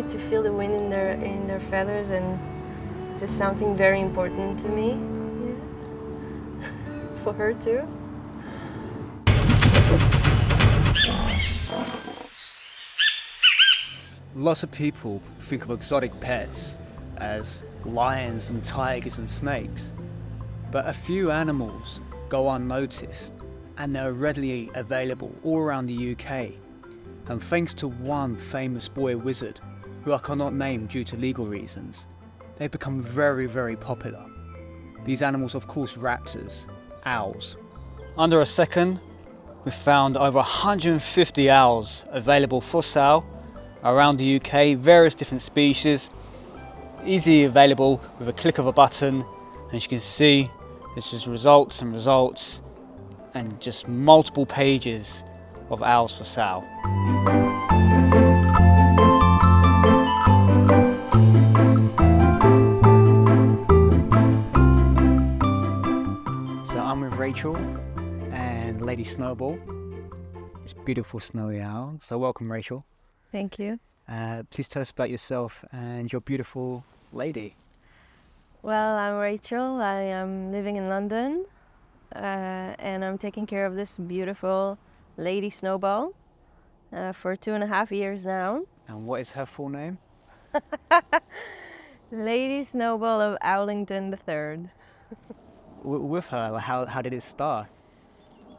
need to feel the wind in their feathers, and this is something very important to me. Yeah. For her too. Lots of people think of exotic pets as lions and tigers and snakes, but a few animals go unnoticed and they're readily available all around the UK. And thanks to one famous boy wizard, who I cannot name due to legal reasons, they've become very, very popular. These animals, of course, raptors, owls. Under a second, we found over 150 owls available for sale around the UK, various different species, easily available with a click of a button. And as you can see, this is results and results and just multiple pages of owls for sale. So I'm with Rachel and Lady Snowball, this beautiful snowy owl. So welcome, Rachel. Thank you. Please tell us about yourself and your beautiful lady. Well, I'm Rachel. I am living in London, and I'm taking care of this beautiful Lady Snowball for 2.5 years now. And what is her full name? Lady Snowball of Owlington III. With her, how did it start?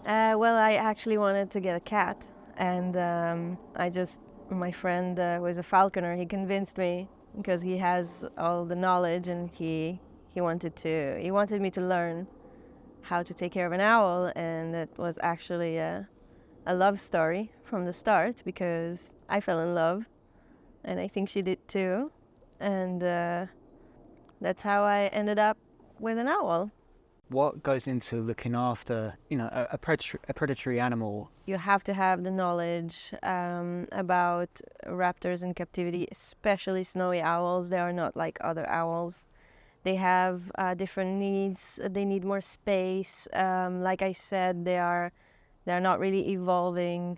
Well, I actually wanted to get a cat, and my friend who is a falconer, he convinced me because he has all the knowledge, and he wanted me to learn how to take care of an owl, and it was actually a love story from the start because I fell in love, and I think she did too, and that's how I ended up with an owl. What goes into looking after, a predatory animal? You have to have the knowledge about raptors in captivity, especially snowy owls. They are not like other owls. They have different needs. They need more space. Like I said, they're not really evolving.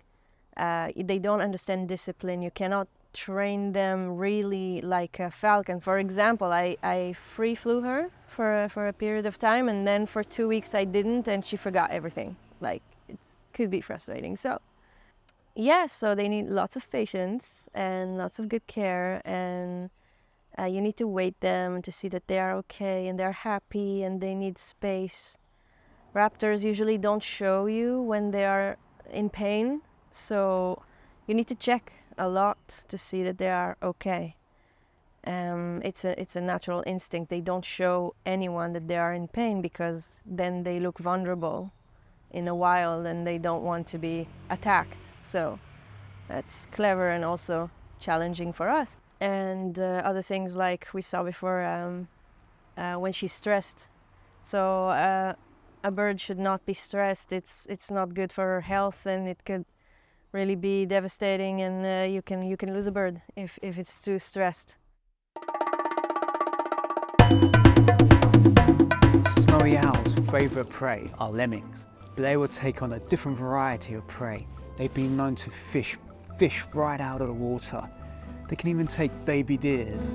They don't understand discipline. You cannot train them really like a falcon. For example, I free flew her for a period of time, and then for 2 weeks I didn't, and she forgot everything. Like, it could be frustrating. So yeah, so they need lots of patience and lots of good care, and you need to weight them to see that they are okay and they're happy and they need space. Raptors usually don't show you when they are in pain, so you need to check a lot to see that they are okay. It's a natural instinct. They don't show anyone that they are in pain because then they look vulnerable in the wild and they don't want to be attacked. So that's clever and also challenging for us. And other things like we saw before, when she's stressed. So a bird should not be stressed. It's not good for her health, and it could really be devastating, and you can lose a bird if it's too stressed. Snowy owls' favourite prey are lemmings. They will take on a different variety of prey. They've been known to fish right out of the water. They can even take baby deers.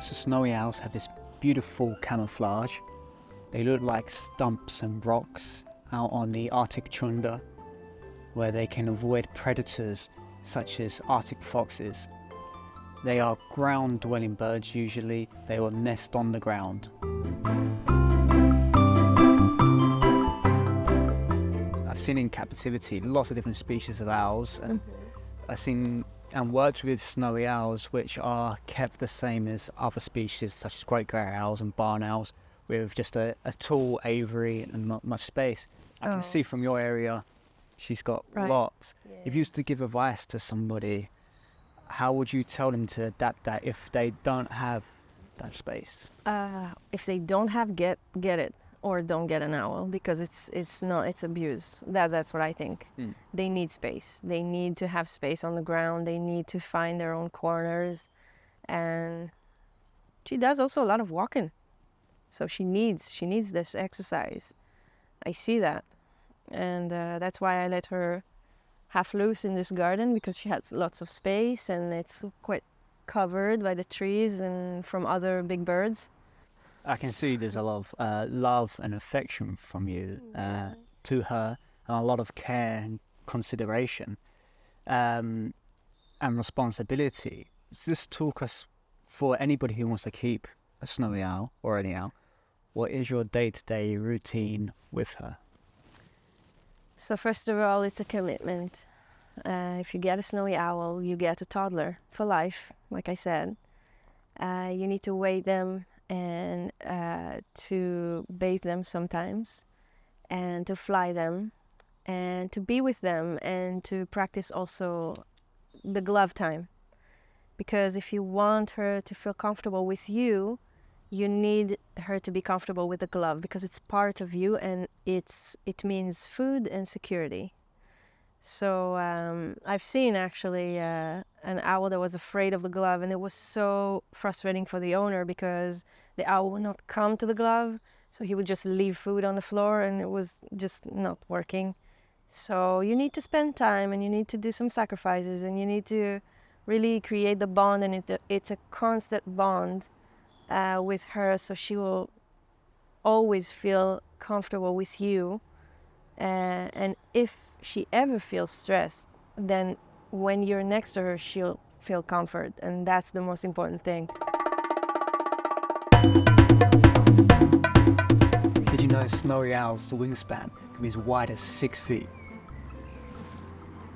So snowy owls have this beautiful camouflage. They look like stumps and rocks out on the Arctic tundra, where they can avoid predators such as Arctic foxes. They are ground-dwelling birds usually. They will nest on the ground. I've seen in captivity lots of different species of owls, and I've seen and worked with snowy owls which are kept the same as other species such as great grey owls and barn owls, with just a tall aviary and not much space. I can see from your area she's got lots. Yeah. If you used to give advice to somebody, how would you tell them to adapt that if they don't have that space? If they don't have, get it, or don't get an owl, because it's abuse. That's what I think. They need space. They need to have space on the ground. They need to find their own corners, and she does also a lot of walking, so she needs this exercise. I see that, and that's why I let her half loose in this garden because she has lots of space and it's quite covered by the trees and from other big birds. I can see there's a lot of love and affection from you to her, and a lot of care and consideration and responsibility. Just talk us, for anybody who wants to keep a snowy owl or any owl, what is your day-to-day routine with her? So first of all, it's a commitment. If you get a snowy owl, you get a toddler for life, like I said. You need to weigh them and to bathe them sometimes, and to fly them, and to be with them, and to practice also the glove time. Because if you want her to feel comfortable with you, you need her to be comfortable with the glove, because it's part of you and it means food and security. So I've seen actually an owl that was afraid of the glove, and it was so frustrating for the owner because the owl would not come to the glove, so he would just leave food on the floor and it was just not working. So you need to spend time and you need to do some sacrifices and you need to really create the bond, and it's a constant bond with her, so she will always feel comfortable with you. And if she ever feels stressed, then when you're next to her, she'll feel comfort, and that's the most important thing. Did you know snowy owls' wingspan can be as wide as 6 feet?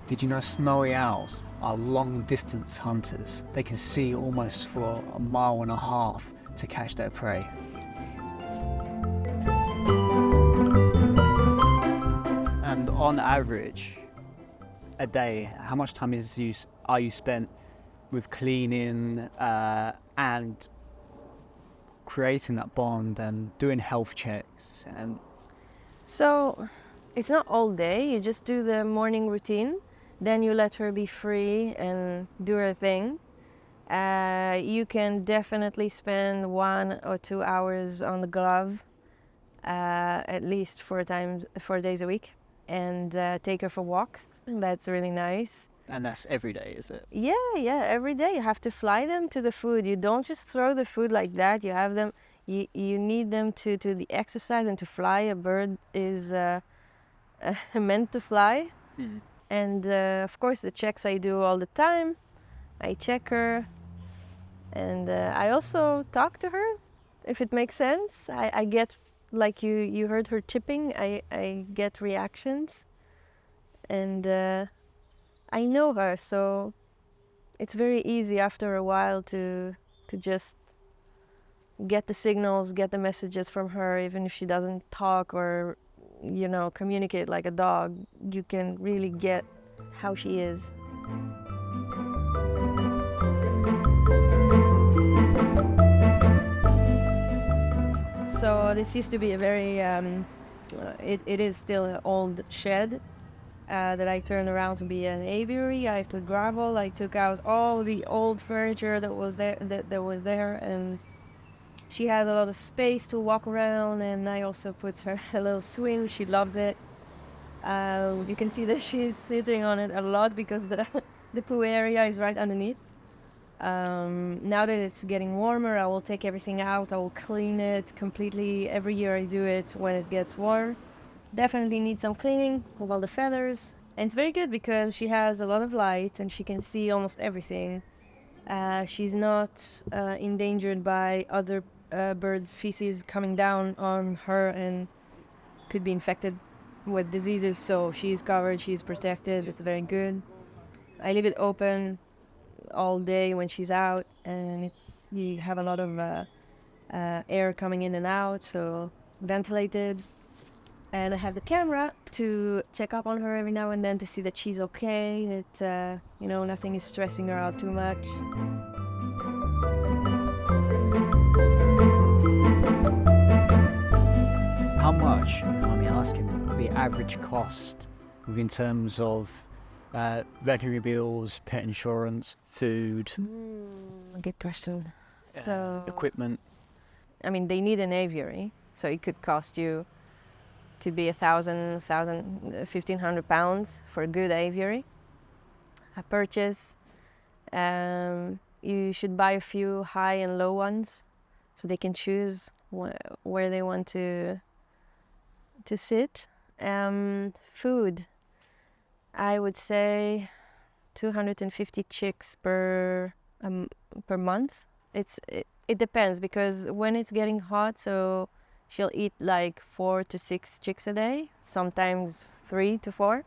Did you know snowy owls are long-distance hunters? They can see almost for 1.5 miles to catch their prey. And on average, a day, how much time are you spent with cleaning and creating that bond and doing health checks? And So it's not all day, you just do the morning routine, then you let her be free and do her thing. You can definitely spend 1 or 2 hours on the glove, at least 4 days a week, and take her for walks. That's really nice. and that's every day, is it? Yeah, every day you have to fly them to the food. You don't just throw the food like that. You have them. You need them to the exercise and to fly. A bird is meant to fly. Mm. And of course, the checks I do all the time. I check her, and I also talk to her, if it makes sense. I get, like you heard her chipping. I get reactions, and I know her, so it's very easy after a while to just get the signals, get the messages from her, even if she doesn't talk or communicate like a dog. You can really get how she is. So this used to be a very it is still an old shed that I turned around to be an aviary. I put gravel. I took out all the old furniture that was there, and she had a lot of space to walk around. And I also put her a little swing. She loves it. You can see that she's sitting on it a lot because the poo area is right underneath. Now that it's getting warmer, I will take everything out. I will clean it completely. Every year I do it when it gets warm. Definitely need some cleaning with all the feathers. And it's very good because she has a lot of light and she can see almost everything. She's not endangered by other birds' feces coming down on her and could be infected with diseases. So she's covered, she's protected. It's very good. I leave it open all day when she's out, and you have a lot of air coming in and out, so ventilated. And I have the camera to check up on her every now and then to see that she's okay, that nothing is stressing her out too much. How much, I'm asking, the average cost in terms of veterinary bills, pet insurance, food, Good question. So equipment? I mean, they need an aviary, so it could cost you, could be 1,000, 1,500 pounds for a good aviary. purchase. You should buy a few high and low ones so they can choose where they want to sit. Food, I would say 250 chicks per month. It depends, because when it's getting hot, so she'll eat like 4 to 6 chicks a day, sometimes 3 to 4.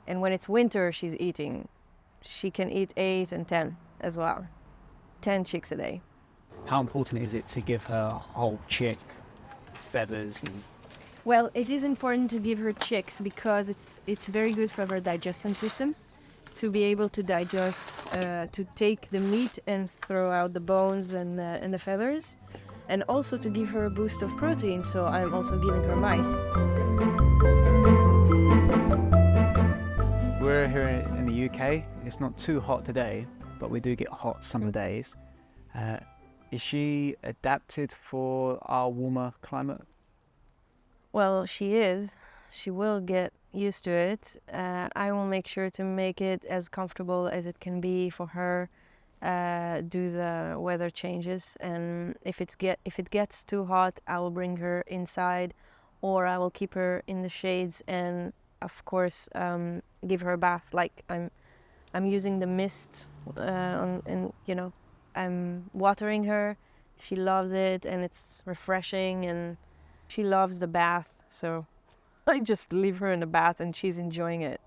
And when it's winter, she can eat 8 and 10 as well. 10 chicks a day. How important is it to give her whole chick feathers? Well, it is important to give her chicks because it's very good for her digestion system, to be able to digest, to take the meat and throw out the bones and the feathers, and also to give her a boost of protein. So I'm also giving her mice. We're here in the UK. It's not too hot today, but we do get hot summer days. Is she adapted for our warmer climate? Well, she is. She will get used to it. I will make sure to make it as comfortable as it can be for her, do the weather changes, and if it gets too hot, I will bring her inside, or I will keep her in the shades, and of course give her a bath. Like I'm using the mist, and I'm watering her. She loves it, and it's refreshing, and she loves the bath. So I just leave her in the bath, and she's enjoying it.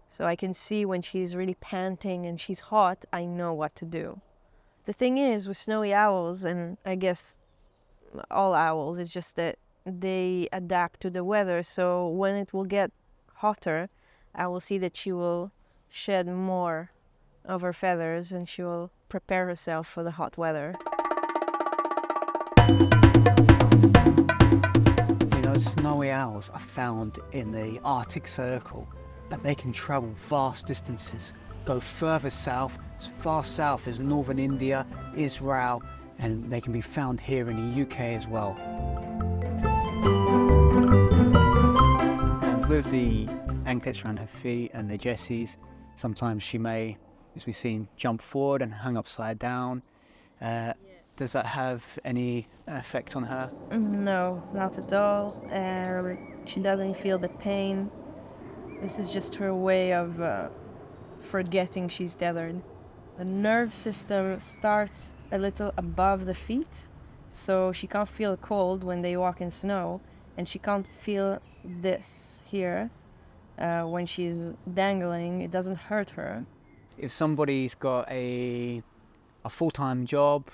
So I can see when she's really panting and she's hot, I know what to do. The thing is with snowy owls, and I guess all owls, it's just that they adapt to the weather. So when it will get hotter, I will see that she will shed more of her feathers and she will prepare herself for the hot weather. Snowy owls are found in the Arctic Circle, but they can travel vast distances, go further south, as far south as northern India, Israel, and they can be found here in the UK as well. And with the anklets around her feet and the jesses, sometimes she may, as we've seen, jump forward and hang upside down. Does that have any effect on her? No, not at all. She doesn't feel the pain. This is just her way of forgetting she's tethered. The nerve system starts a little above the feet, so she can't feel cold when they walk in snow, and she can't feel this here when she's dangling. It doesn't hurt her. If somebody's got a full-time job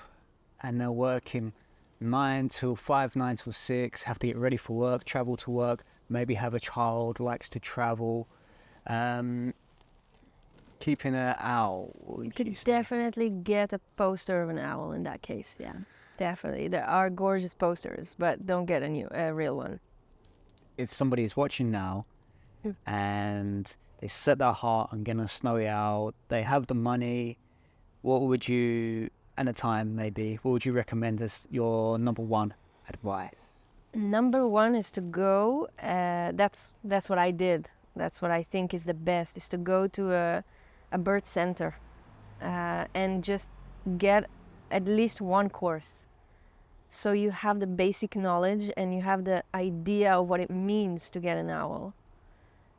and they're working 9 till 5, 9 till 6, have to get ready for work, travel to work, maybe have a child, likes to travel, keeping an owl. You could definitely get a poster of an owl in that case, yeah. Definitely. There are gorgeous posters, but don't get a real one. If somebody is watching now and they set their heart on getting a snowy owl, they have the money, what would you, and the time maybe, what would you recommend as your number one advice? Number one is to go, that's what I did. That's what I think is the best, is to go to a bird center and just get at least one course. So you have the basic knowledge and you have the idea of what it means to get an owl.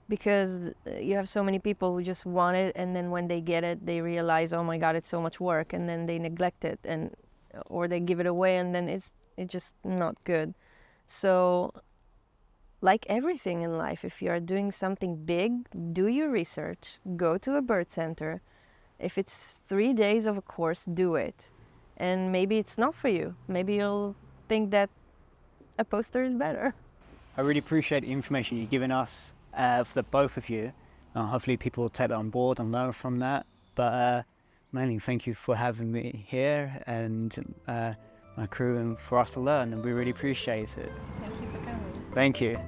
Because you have so many people who just want it, and then when they get it, they realize, oh my God, it's so much work, and then they neglect it, or they give it away, and then it's just not good. So, like everything in life, if you are doing something big, do your research, go to a bird center. If it's 3 days of a course, do it. And maybe it's not for you. Maybe you'll think that a poster is better. I really appreciate the information you've given us. For the both of you. Hopefully people will take that on board and learn from that. But mainly thank you for having me here and my crew, and for us to learn, and we really appreciate it. Thank you for coming. Thank you.